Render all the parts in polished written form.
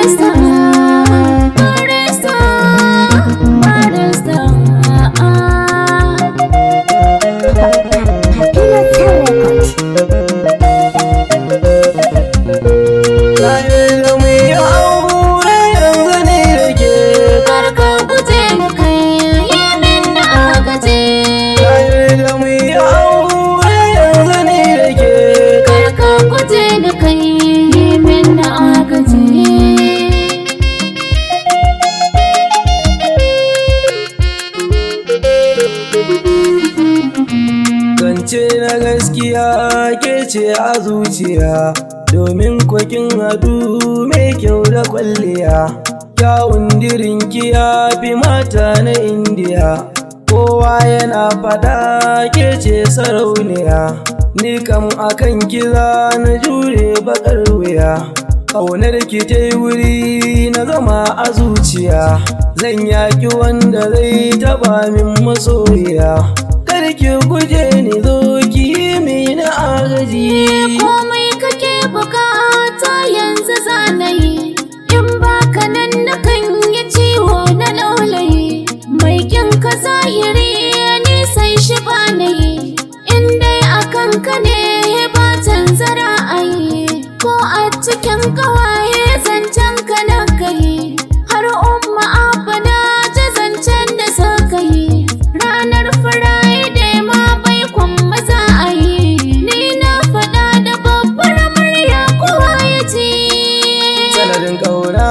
barista, barista, barista. Zance na gaskiya ke ce a zuciya, domin kwakin hadu mai kyau da kwalliya. Kyawun dirinki ya fi mata na indiya, kowa yana fada ke ce sarauniya. Ni kam akan kiza na jure bakar wuya, ƙaunar ki ta yi wuri na zama a zuciya. Zan yaki wanda zai taba min masoyiya, karki guje ni zo ki yi mini agaji. Komai kake bukata yanzu zanayi, in baka nan na kan yi ciwo na laulayi. Mai kin ka zahiri ni sai shi banayi, in dai akan ka ne ba canza ra'ayi. Ko a cikin kawaye zancen ka na kai, har umma abba na ji zancen da suka yi. Ranar Friday ma bai kwamma za a yi, ni na faɗa da babbar murya kowa ya ci. Sanadin ƙauna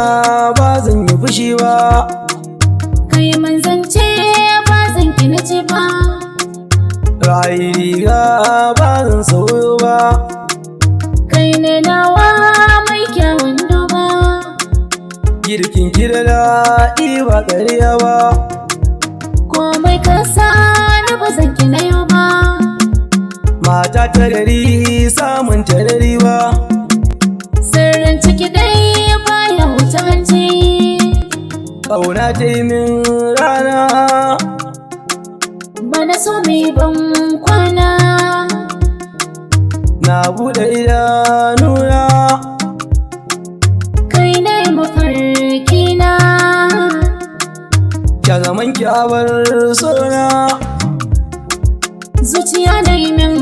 ba zan yi fushi ba, Kai man zance ba zan ki na ce ba, ra'ayi riga ba zan sauyo ba. kai ne nawa mai kyawun duba. Girkin ki da daɗi ba ƙarya ba, Komai ka sani ba zan ki na yau ba. mata ta gari samun ta da riba. Sirrin ciki dai baya wuce hanci, Ƙauna ta yi min rana, bana so mai ban kwana. na buɗe idanuna, Kai ne mafarkina, ya zaman ki a bar sona. zuciya da yi min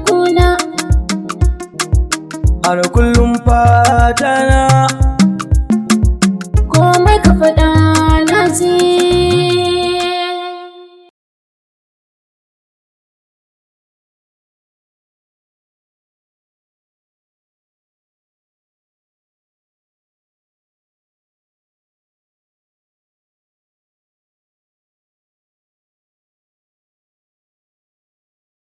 kuna. Har kullum fatana, Komai ka faɗa